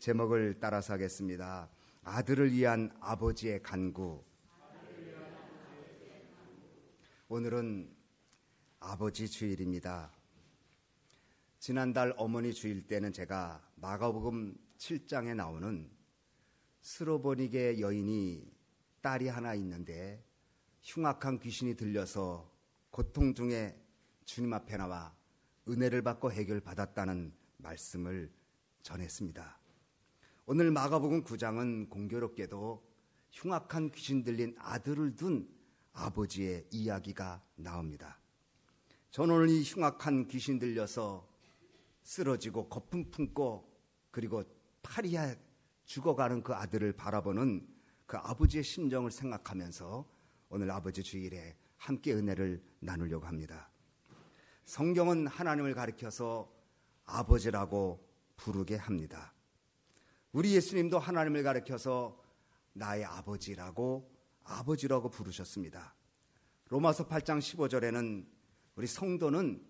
제목을 따라서 하겠습니다. 아들을 위한 아버지의 간구. 오늘은 아버지 주일입니다. 지난달 어머니 주일 때는 제가 마가복음 7장에 나오는 스로보니게 여인이 딸이 하나 있는데 흉악한 귀신이 들려서 고통 중에 주님 앞에 나와 은혜를 받고 해결받았다는 말씀을 전했습니다. 오늘 마가복음 9장은 공교롭게도 흉악한 귀신 들린 아들을 둔 아버지의 이야기가 나옵니다. 저는 오늘 이 흉악한 귀신 들려서 쓰러지고 거품 품고 그리고 파리에 죽어가는 그 아들을 바라보는 그 아버지의 심정을 생각하면서 오늘 아버지 주일에 함께 은혜를 나누려고 합니다. 성경은 하나님을 가리켜서 아버지라고 부르게 합니다. 우리 예수님도 하나님을 가리켜서 나의 아버지라고 부르셨습니다. 로마서 8장 15절에는 우리 성도는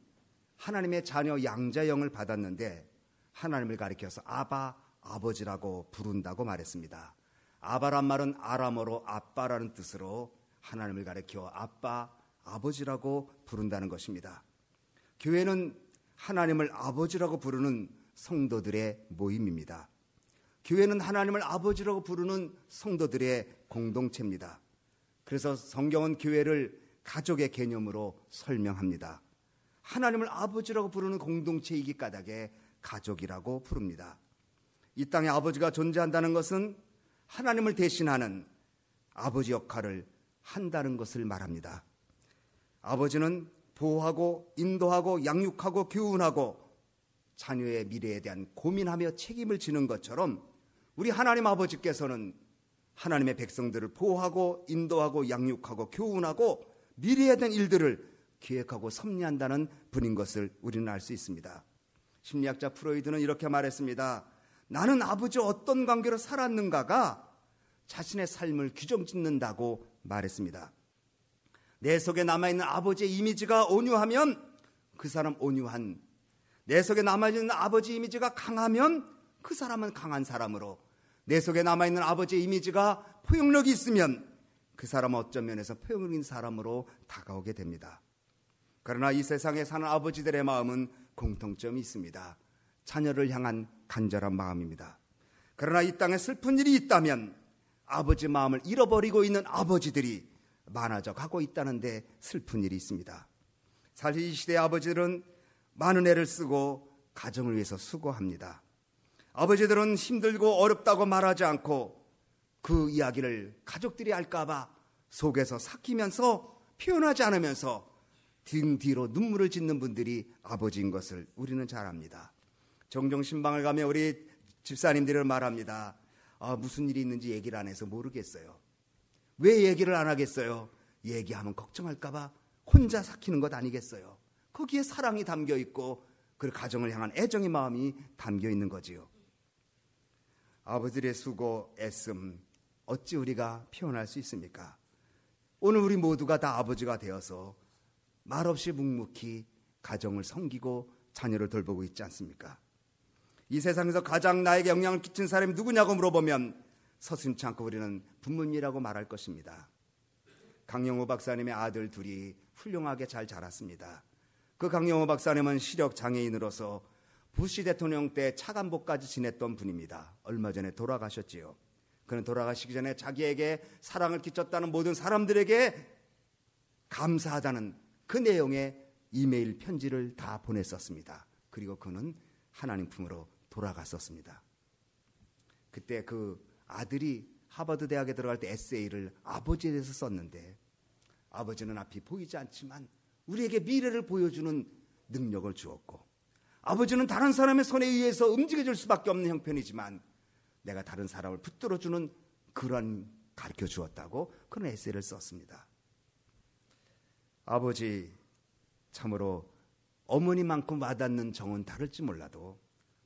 하나님의 자녀 양자형을 받았는데 하나님을 가리켜서 아바, 아버지라고 부른다고 말했습니다. 아바란 말은 아람어로 아빠라는 뜻으로 하나님을 가리켜 아빠, 아버지라고 부른다는 것입니다. 교회는 하나님을 아버지라고 부르는 성도들의 모임입니다. 교회는 하나님을 아버지라고 부르는 성도들의 공동체입니다. 그래서 성경은 교회를 가족의 개념으로 설명합니다. 하나님을 아버지라고 부르는 공동체이기 까닭에 가족이라고 부릅니다. 이 땅에 아버지가 존재한다는 것은 하나님을 대신하는 아버지 역할을 한다는 것을 말합니다. 아버지는 보호하고 인도하고 양육하고 교훈하고 자녀의 미래에 대한 고민하며 책임을 지는 것처럼 우리 하나님 아버지께서는 하나님의 백성들을 보호하고 인도하고 양육하고 교훈하고 미래에 대한 일들을 기획하고 섭리한다는 분인 것을 우리는 알 수 있습니다. 심리학자 프로이드는 이렇게 말했습니다. 나는 아버지와 어떤 관계로 살았는가가 자신의 삶을 규정짓는다고 말했습니다. 내 속에 남아있는 아버지의 이미지가 온유하면 그 사람 온유한, 내 속에 남아있는 아버지 이미지가 강하면 그 사람은 강한 사람으로, 내 속에 남아있는 아버지의 이미지가 포용력이 있으면 그 사람은 어떤 면에서 포용력 있는 사람으로 다가오게 됩니다. 그러나 이 세상에 사는 아버지들의 마음은 공통점이 있습니다. 자녀를 향한 간절한 마음입니다. 그러나 이 땅에 슬픈 일이 있다면 아버지 마음을 잃어버리고 있는 아버지들이 많아져 가고 있다는데 슬픈 일이 있습니다. 사실 이 시대의 아버지들은 많은 애를 쓰고 가정을 위해서 수고합니다. 아버지들은 힘들고 어렵다고 말하지 않고 그 이야기를 가족들이 알까봐 속에서 삭히면서 표현하지 않으면서 등 뒤로 눈물을 짓는 분들이 아버지인 것을 우리는 잘 압니다. 종종 신방을 가면 우리 집사님들을 말합니다. 무슨 일이 있는지 얘기를 안 해서 모르겠어요. 왜 얘기를 안 하겠어요? 얘기하면 걱정할까봐 혼자 삭히는 것 아니겠어요? 거기에 사랑이 담겨 있고 그 가정을 향한 애정의 마음이 담겨 있는 거지요. 아버지의 수고, 애씀 어찌 우리가 표현할 수 있습니까? 오늘 우리 모두가 다 아버지가 되어서 말없이 묵묵히 가정을 섬기고 자녀를 돌보고 있지 않습니까? 이 세상에서 가장 나에게 영향을 끼친 사람이 누구냐고 물어보면 서슴지 않고 우리는 부모님이라고 말할 것입니다. 강영호 박사님의 아들 둘이 훌륭하게 잘 자랐습니다. 그 강영호 박사님은 시력 장애인으로서 부시 대통령 때 차관보까지 지냈던 분입니다. 얼마 전에 돌아가셨지요. 그는 돌아가시기 전에 자기에게 사랑을 끼쳤다는 모든 사람들에게 감사하다는 그 내용의 이메일 편지를 다 보냈었습니다. 그리고 그는 하나님 품으로 돌아갔었습니다. 그때 그 아들이 하버드 대학에 들어갈 때 에세이를 아버지에 대해서 썼는데 아버지는 앞이 보이지 않지만 우리에게 미래를 보여주는 능력을 주었고 아버지는 다른 사람의 손에 의해서 움직여질 수밖에 없는 형편이지만 내가 다른 사람을 붙들어주는 그런 가르쳐 주었다고 그런 에세이를 썼습니다. 아버지 참으로 어머니만큼 와닿는 정은 다를지 몰라도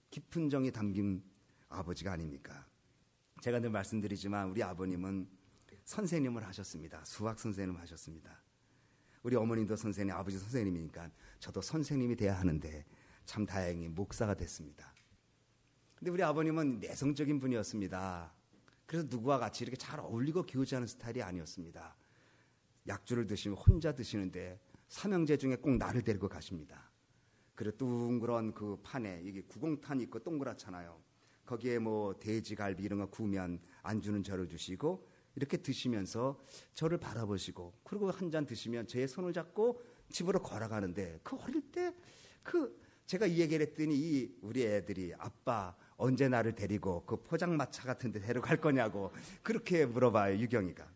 깊은 정이 담긴 아버지가 아닙니까? 제가 늘 말씀드리지만 우리 아버님은 선생님을 하셨습니다. 수학 선생님을 하셨습니다. 우리 어머님도 선생님, 아버지 선생님이니까 저도 선생님이 돼야 하는데 참 다행히 목사가 됐습니다. 근데 우리 아버님은 내성적인 분이었습니다. 그래서 누구와 같이 이렇게 잘 어울리고 교제하는 스타일이 아니었습니다. 약주를 드시면 혼자 드시는데 삼형제 중에 꼭 나를 데리고 가십니다. 그리고 둥그런 그 판에 이게 구공탄이 있고 동그랗잖아요. 거기에 뭐 돼지갈비 이런 거 구우면 안주는 저를 주시고 이렇게 드시면서 저를 바라보시고 그리고 한 잔 드시면 제 손을 잡고 집으로 걸어가는데 그 어릴 때 제가 이 얘기를 했더니 우리 애들이 아빠 언제 나를 데리고 그 포장마차 같은 데 데려갈 거냐고 그렇게 물어봐요. 유경이가.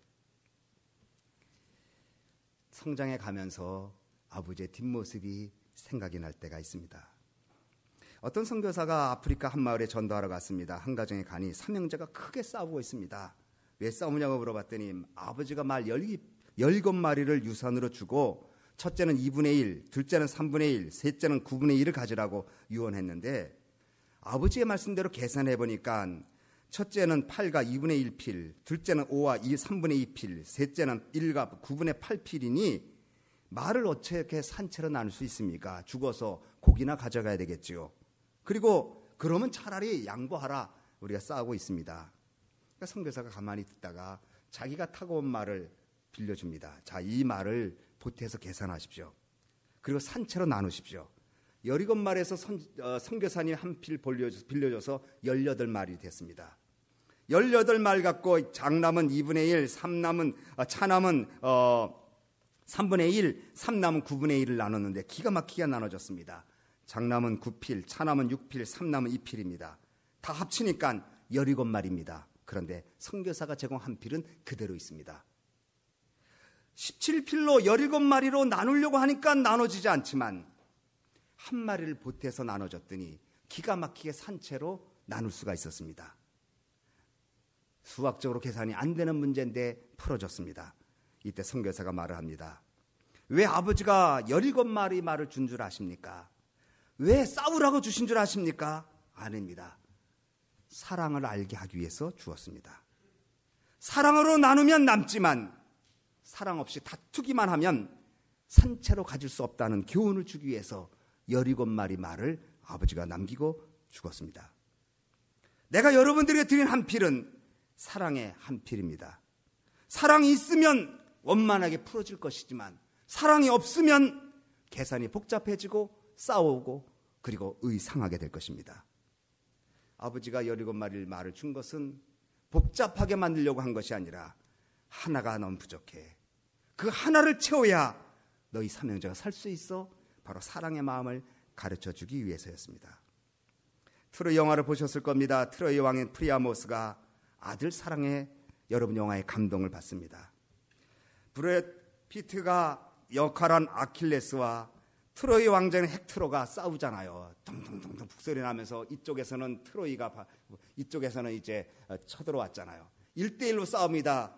성장해 가면서 아버지의 뒷모습이 생각이 날 때가 있습니다. 어떤 선교사가 아프리카 한 마을에 전도하러 갔습니다. 한 가정에 가니 삼형제가 크게 싸우고 있습니다. 왜 싸우냐고 물어봤더니 아버지가 말 17마리를 유산으로 주고 첫째는 2분의 1, 둘째는 3분의 1, 셋째는 9분의 1을 가지라고 유언했는데 아버지의 말씀대로 계산해 보니까 첫째는 8과 2분의 1필, 둘째는 5와 3분의 2필, 셋째는 1과 9분의 8필이니 말을 어떻게 산채로 나눌 수 있습니까? 죽어서 고기나 가져가야 되겠지요. 그리고 그러면 차라리 양보하라. 우리가 싸우고 있습니다. 그러니까 선교사가 가만히 듣다가 자기가 타고 온 말을 빌려줍니다. 자, 이 말을 보태서 계산하십시오. 그리고 산채로 나누십시오. 17말에서 선교사님 한 필 빌려줘서 18말이 됐습니다. 18말 갖고 장남은 2분의 1, 차남은 3분의 1, 삼남은 9분의 1을 나눴는데 기가 막히게 나눠졌습니다. 장남은 9필, 차남은 6필, 삼남은 2필입니다. 다 합치니까 17말입니다. 그런데 선교사가 제공한 필은 그대로 있습니다. 17필로 17마리로 나누려고 하니까 나눠지지 않지만 한 마리를 보태서 나눠줬더니 기가 막히게 산채로 나눌 수가 있었습니다. 수학적으로 계산이 안 되는 문제인데 풀어졌습니다. 이때 선교사가 말을 합니다. 왜 아버지가 17마리 말을 준 줄 아십니까? 왜 싸우라고 주신 줄 아십니까? 아닙니다. 사랑을 알게 하기 위해서 주었습니다. 사랑으로 나누면 남지만 사랑 없이 다투기만 하면 산채로 가질 수 없다는 교훈을 주기 위해서 17마리 말을 아버지가 남기고 죽었습니다. 내가 여러분들에게 드린 한 필은 사랑의 한 필입니다. 사랑이 있으면 원만하게 풀어질 것이지만 사랑이 없으면 계산이 복잡해지고 싸우고 그리고 의상하게 될 것입니다. 아버지가 17마리 말을 준 것은 복잡하게 만들려고 한 것이 아니라 하나가 너무 부족해. 그 하나를 채워야 너희 삼형제가 살 수 있어. 바로 사랑의 마음을 가르쳐 주기 위해서였습니다. 트로이 영화를 보셨을 겁니다. 트로이 왕인 프리아모스가 아들 사랑에 여러분 영화에 감동을 받습니다. 브래드 피트가 역할한 아킬레스와 트로이 왕자인 헥토르가 싸우잖아요. 둥둥둥둥 북소리 나면서 이쪽에서는 트로이가 이쪽에서는 이제 쳐들어왔잖아요. 1대1로 싸웁니다.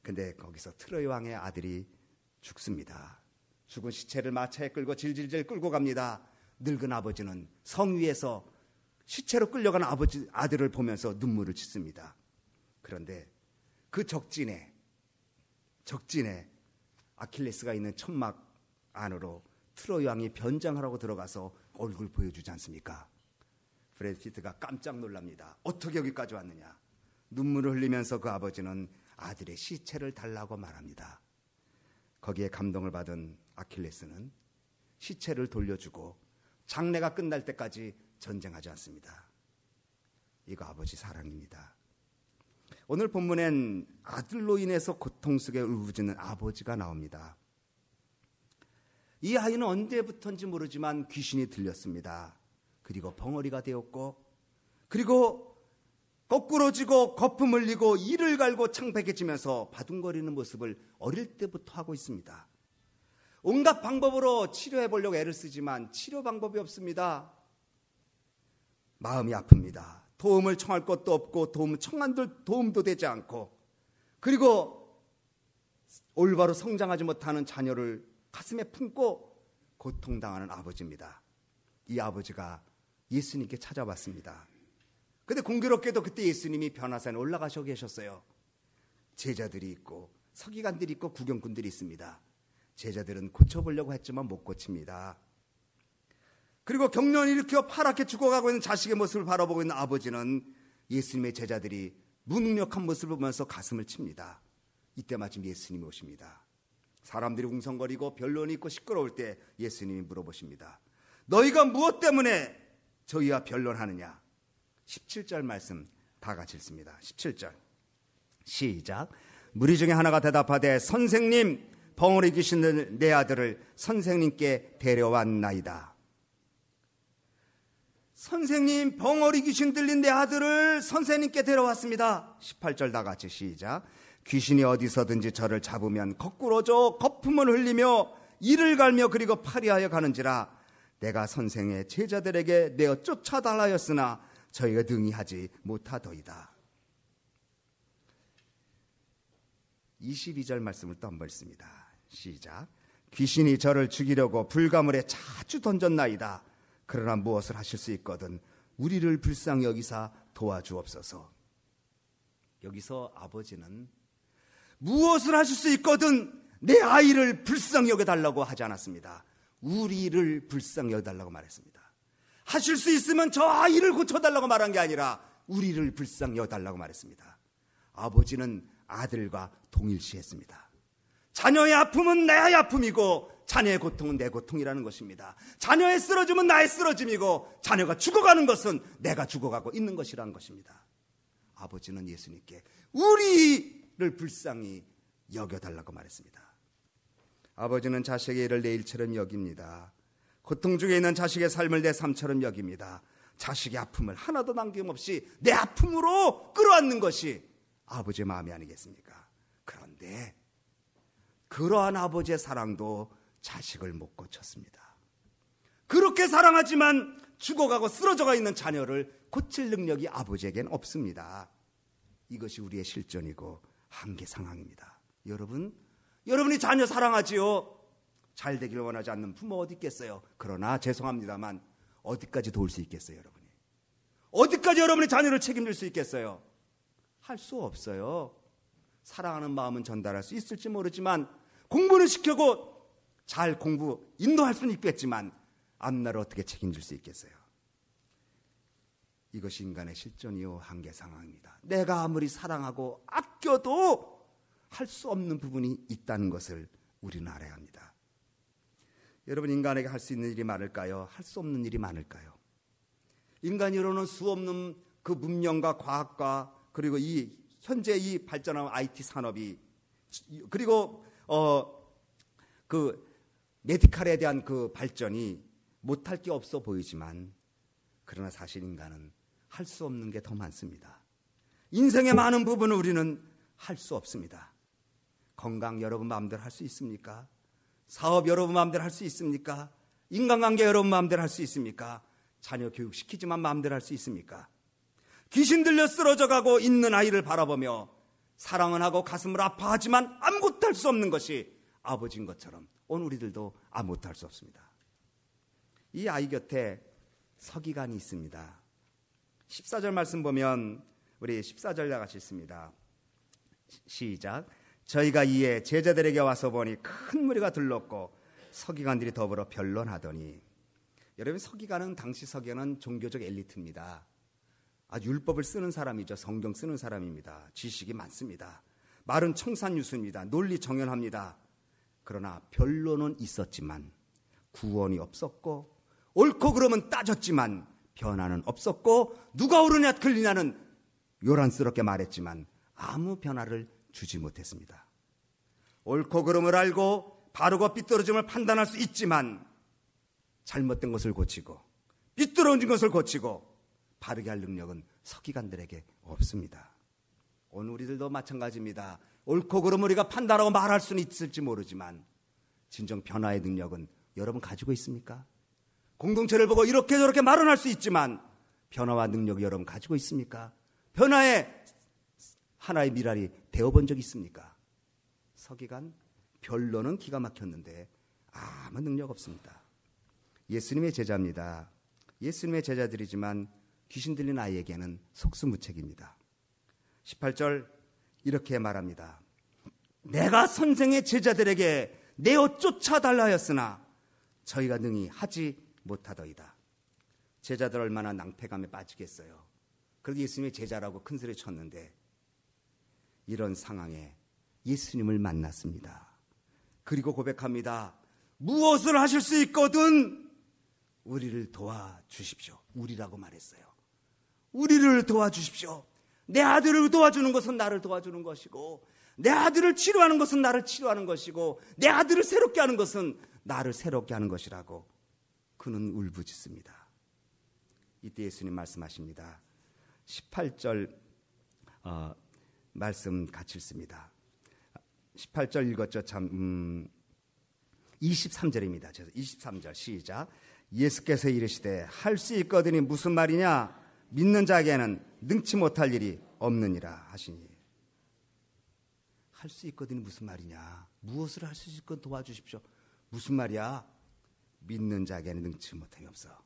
근데 거기서 트로이 왕의 아들이 죽습니다. 죽은 시체를 마차에 끌고 질질질 끌고 갑니다. 늙은 아버지는 성 위에서 시체로 끌려가는 아들을 보면서 눈물을 짓습니다. 그런데 그 적진에 아킬레스가 있는 천막 안으로 트로이 왕이 변장하라고 들어가서 얼굴 보여주지 않습니까? 브래드 피트가 깜짝 놀랍니다. 어떻게 여기까지 왔느냐? 눈물을 흘리면서 그 아버지는 아들의 시체를 달라고 말합니다. 거기에 감동을 받은 아킬레스는 시체를 돌려주고 장례가 끝날 때까지 전쟁하지 않습니다. 이거 아버지 사랑입니다. 오늘 본문엔 아들로 인해서 고통 속에 울부짖는 아버지가 나옵니다. 이 아이는 언제부터인지 모르지만 귀신이 들렸습니다. 그리고 벙어리가 되었고 그리고 거꾸로 지고 거품 흘리고 이를 갈고 창백해지면서 바둥거리는 모습을 어릴 때부터 하고 있습니다. 온갖 방법으로 치료해 보려고 애를 쓰지만 치료 방법이 없습니다. 마음이 아픕니다. 도움을 청할 것도 없고 청한들 도움도 되지 않고 그리고 올바로 성장하지 못하는 자녀를 가슴에 품고 고통당하는 아버지입니다. 이 아버지가 예수님께 찾아왔습니다. 근데 공교롭게도 그때 예수님이 변화산에 올라가셔 계셨어요. 제자들이 있고 서기관들이 있고 구경꾼들이 있습니다. 제자들은 고쳐보려고 했지만 못 고칩니다. 그리고 경련을 일으켜 파랗게 죽어가고 있는 자식의 모습을 바라보고 있는 아버지는 예수님의 제자들이 무능력한 모습을 보면서 가슴을 칩니다. 이때 마침 예수님이 오십니다. 사람들이 웅성거리고 변론이 있고 시끄러울 때 예수님이 물어보십니다. 너희가 무엇 때문에 저희와 변론하느냐? 17절 말씀 다 같이 읽습니다. 17절 시작. 무리 중에 하나가 대답하되 선생님, 벙어리 귀신 내 아들을 선생님께 데려왔나이다. 선생님, 벙어리 귀신 들린 내 아들을 선생님께 데려왔습니다. 18절 다 같이 시작. 귀신이 어디서든지 저를 잡으면 거꾸로져 거품을 흘리며 이를 갈며 그리고 파리하여 가는지라 내가 선생의 제자들에게 내어 쫓아달라였으나 저희가 능히 하지 못하더이다. 22절 말씀을 또 한번 읽습니다. 시작. 귀신이 저를 죽이려고 불가물에 자주 던졌나이다. 그러나 무엇을 하실 수 있거든 우리를 불쌍히 여기사 도와주옵소서. 여기서 아버지는 무엇을 하실 수 있거든 내 아이를 불쌍히 여겨달라고 하지 않았습니다. 우리를 불쌍히 여겨달라고 말했습니다. 하실 수 있으면 저 아이를 고쳐달라고 말한 게 아니라 우리를 불쌍히 여겨달라고 말했습니다. 아버지는 아들과 동일시했습니다. 자녀의 아픔은 내 아픔이고 자녀의 고통은 내 고통이라는 것입니다. 자녀의 쓰러짐은 나의 쓰러짐이고 자녀가 죽어가는 것은 내가 죽어가고 있는 것이라는 것입니다. 아버지는 예수님께 우리를 불쌍히 여겨달라고 말했습니다. 아버지는 자식의 일을 내 일처럼 여깁니다. 고통 중에 있는 자식의 삶을 내 삶처럼 여깁니다. 자식의 아픔을 하나도 남김없이 내 아픔으로 끌어안는 것이 아버지의 마음이 아니겠습니까? 그런데 그러한 아버지의 사랑도 자식을 못 고쳤습니다. 그렇게 사랑하지만 죽어가고 쓰러져가 있는 자녀를 고칠 능력이 아버지에겐 없습니다. 이것이 우리의 실존이고 한계 상황입니다. 여러분이 자녀 사랑하지요? 잘 되기를 원하지 않는 부모 어디 있겠어요? 그러나 죄송합니다만 어디까지 도울 수 있겠어요, 여러분이? 어디까지 여러분이 자녀를 책임질 수 있겠어요? 할 수 없어요. 사랑하는 마음은 전달할 수 있을지 모르지만 공부는 시켜고 잘 공부 인도할 수는 있겠지만 앞날을 어떻게 책임질 수 있겠어요? 이것이 인간의 실존이요 한계 상황입니다. 내가 아무리 사랑하고 아껴도 할 수 없는 부분이 있다는 것을 우리는 알아야 합니다. 여러분, 인간에게 할 수 있는 일이 많을까요? 할 수 없는 일이 많을까요? 인간이 이루는 수 없는 그 문명과 과학과 그리고 현재 이 발전한 IT 산업이 그리고 그 메디칼에 대한 그 발전이 못할 게 없어 보이지만 그러나 사실 인간은 할 수 없는 게 더 많습니다. 인생의 많은 부분을 우리는 할 수 없습니다. 건강 여러분 마음대로 할 수 있습니까? 사업 여러분 마음대로 할 수 있습니까? 인간관계 여러분 마음대로 할 수 있습니까? 자녀 교육시키지만 마음대로 할 수 있습니까? 귀신 들려 쓰러져 가고 있는 아이를 바라보며 사랑은 하고 가슴을 아파하지만 아무것도 할 수 없는 것이 아버지인 것처럼 오늘 우리들도 아무것도 할 수 없습니다. 이 아이 곁에 서기관이 있습니다. 14절 말씀 보면 우리 14절 다 같이 읽습니다. 시작. 저희가 이에 제자들에게 와서 보니 큰 무리가 들렀고 서기관들이 더불어 변론하더니, 여러분 서기관은 당시 서기관은 종교적 엘리트입니다. 아주 율법을 쓰는 사람이죠. 성경 쓰는 사람입니다. 지식이 많습니다. 말은 청산유수입니다. 논리 정연합니다. 그러나 변론은 있었지만 구원이 없었고 옳고 그름은 따졌지만 변화는 없었고 누가 옳으냐 틀리냐는 요란스럽게 말했지만 아무 변화를 주지 못했습니다. 옳고 그름을 알고 바르고 삐뚤어짐을 판단할 수 있지만 잘못된 것을 고치고 삐뚤어진 것을 고치고 바르게 할 능력은 서기관들에게 없습니다. 오늘 우리들도 마찬가지입니다. 옳고 그름을 우리가 판단하고 말할 수는 있을지 모르지만 진정 변화의 능력은 여러분 가지고 있습니까? 공동체를 보고 이렇게 저렇게 말은 할 수 있지만 변화와 능력을 여러분 가지고 있습니까? 변화의 하나의 미랄이 되어본 적 있습니까? 서기관 변론은 기가 막혔는데 아무 능력 없습니다. 예수님의 제자입니다. 예수님의 제자들이지만 귀신 들린 아이에게는 속수무책입니다. 18절 이렇게 말합니다. 내가 선생의 제자들에게 내어 쫓아달라 하였으나 저희가 능히 하지 못하더이다. 제자들 얼마나 낭패감에 빠지겠어요. 그래도 예수님의 제자라고 큰 소리 쳤는데 이런 상황에 예수님을 만났습니다. 그리고 고백합니다. 무엇을 하실 수 있거든 우리를 도와주십시오. 우리라고 말했어요. 우리를 도와주십시오. 내 아들을 도와주는 것은 나를 도와주는 것이고 내 아들을 치료하는 것은 나를 치료하는 것이고 내 아들을 새롭게 하는 것은 나를 새롭게 하는 것이라고 그는 울부짖습니다. 이때 예수님 말씀하십니다. 18절 말씀 같이 읽습니다. 18절 읽었죠? 참 23절입니다. 23절 시작. 예수께서 이르시되 할 수 있거든이 무슨 말이냐? 믿는 자에게는 능치 못할 일이 없느니라 하시니. 할 수 있거든이 무슨 말이냐? 무엇을 할 수 있건 도와주십시오. 무슨 말이야? 믿는 자에게는 능치 못함이 없어.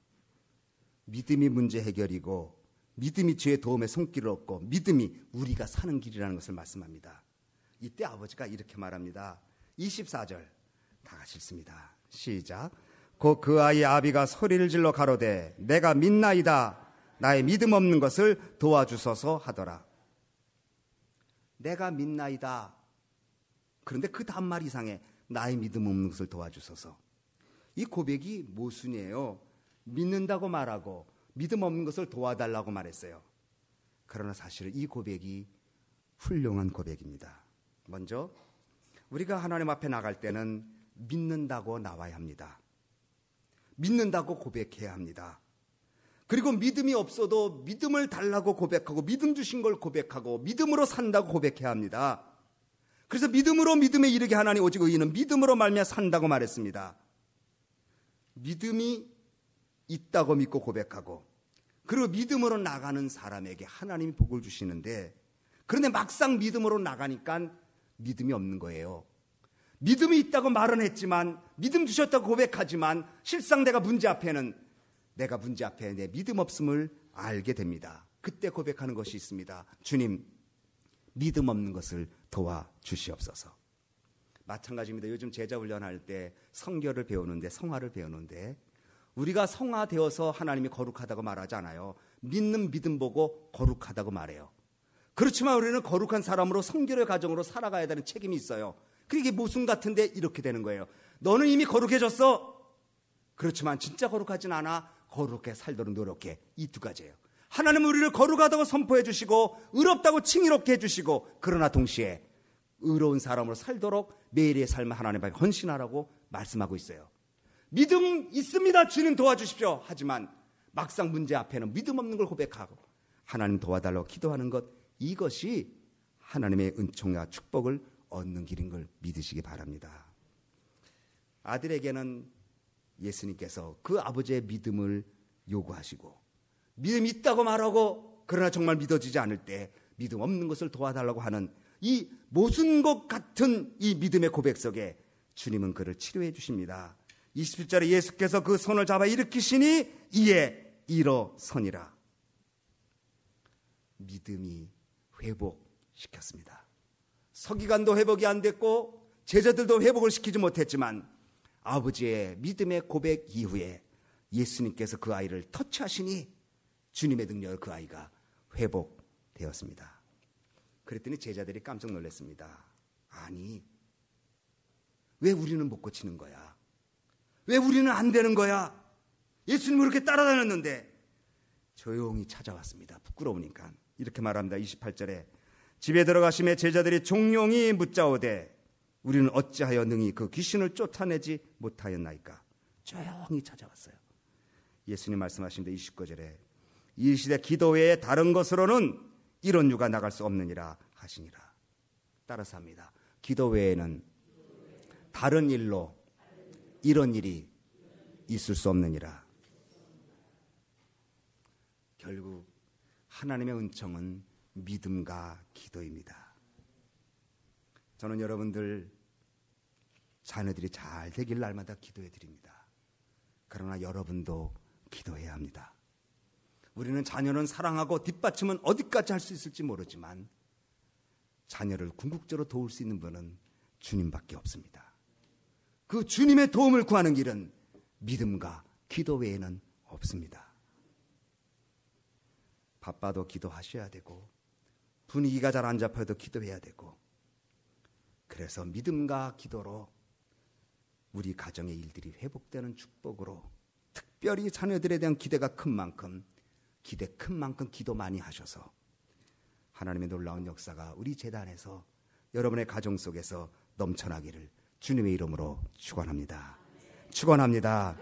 믿음이 문제 해결이고 믿음이 죄의 도움에 손길을 얻고 믿음이 우리가 사는 길이라는 것을 말씀합니다. 이때 아버지가 이렇게 말합니다. 24절 다 같이 읽습니다. 시작. 곧 그 아이의 아비가 소리를 질러 가로되 내가 믿나이다. 나의 믿음 없는 것을 도와주소서 하더라. 내가 믿나이다. 그런데 그 다음 말 이상에 나의 믿음 없는 것을 도와주소서. 이 고백이 모순이에요. 믿는다고 말하고 믿음 없는 것을 도와달라고 말했어요. 그러나 사실은 이 고백이 훌륭한 고백입니다. 먼저 우리가 하나님 앞에 나갈 때는 믿는다고 나와야 합니다. 믿는다고 고백해야 합니다. 그리고 믿음이 없어도 믿음을 달라고 고백하고 믿음 주신 걸 고백하고 믿음으로 산다고 고백해야 합니다. 그래서 믿음으로 믿음에 이르게 하나니 오직 의인은 믿음으로 말미암아 산다고 말했습니다. 믿음이 있다고 믿고 고백하고 그리고 믿음으로 나가는 사람에게 하나님이 복을 주시는데 그런데 막상 믿음으로 나가니까 믿음이 없는 거예요. 믿음이 있다고 말은 했지만 믿음 주셨다고 고백하지만 실상 내가 문제 앞에 내 믿음 없음을 알게 됩니다. 그때 고백하는 것이 있습니다. 주님, 믿음 없는 것을 도와주시옵소서. 마찬가지입니다. 요즘 제자 훈련할 때 성결을 배우는데 성화를 배우는데 우리가 성화되어서 하나님이 거룩하다고 말하지 않아요. 믿는 믿음 보고 거룩하다고 말해요. 그렇지만 우리는 거룩한 사람으로 성결의 과정으로 살아가야 되는 책임이 있어요. 그게 모순 같은데 이렇게 되는 거예요. 너는 이미 거룩해졌어. 그렇지만 진짜 거룩하진 않아. 거룩하게 살도록 노력해. 이 두 가지예요. 하나님은 우리를 거룩하다고 선포해 주시고 의롭다고 칭의롭게 해주시고 그러나 동시에 의로운 사람으로 살도록 매일의 삶을 하나님 앞에 헌신하라고 말씀하고 있어요. 믿음 있습니다. 주님 도와주십시오. 하지만 막상 문제 앞에는 믿음 없는 걸 고백하고 하나님 도와달라고 기도하는 것, 이것이 하나님의 은총과 축복을 얻는 길인 걸 믿으시기 바랍니다. 아들에게는 예수님께서 그 아버지의 믿음을 요구하시고 믿음이 있다고 말하고 그러나 정말 믿어지지 않을 때 믿음 없는 것을 도와달라고 하는 이 모순 것 같은 이 믿음의 고백 속에 주님은 그를 치료해 주십니다. 27절에 예수께서 그 손을 잡아 일으키시니 이에 일어서니라. 믿음이 회복시켰습니다. 서기관도 회복이 안 됐고 제자들도 회복을 시키지 못했지만 아버지의 믿음의 고백 이후에 예수님께서 그 아이를 터치하시니 주님의 능력으로 그 아이가 회복되었습니다. 그랬더니 제자들이 깜짝 놀랐습니다. 아니, 왜 우리는 못 고치는 거야? 왜 우리는 안 되는 거야? 예수님을 그렇게 따라다녔는데 조용히 찾아왔습니다. 부끄러우니까. 이렇게 말합니다. 28절에 집에 들어가심에 제자들이 종용이 묻자오되 우리는 어찌하여 능히 그 귀신을 쫓아내지 못하였나이까? 조용히 찾아왔어요. 예수님 말씀하십니다. 29절에 이 시대 기도 외에 다른 것으로는 이런 유가 나갈 수 없느니라 하시니라. 따라서 합니다. 기도 외에는 다른 일로 이런 일이 있을 수 없느니라. 결국 하나님의 은총은 믿음과 기도입니다. 저는 여러분들 자녀들이 잘 되길 날마다 기도해 드립니다. 그러나 여러분도 기도해야 합니다. 우리는 자녀는 사랑하고 뒷받침은 어디까지 할 수 있을지 모르지만 자녀를 궁극적으로 도울 수 있는 분은 주님밖에 없습니다. 그 주님의 도움을 구하는 길은 믿음과 기도 외에는 없습니다. 바빠도 기도하셔야 되고 분위기가 잘 안 잡혀도 기도해야 되고, 그래서 믿음과 기도로 우리 가정의 일들이 회복되는 축복으로, 특별히 자녀들에 대한 기대가 큰 만큼 기도 많이 하셔서 하나님의 놀라운 역사가 우리 재단에서 여러분의 가정 속에서 넘쳐나기를 주님의 이름으로 축원합니다. 축원합니다.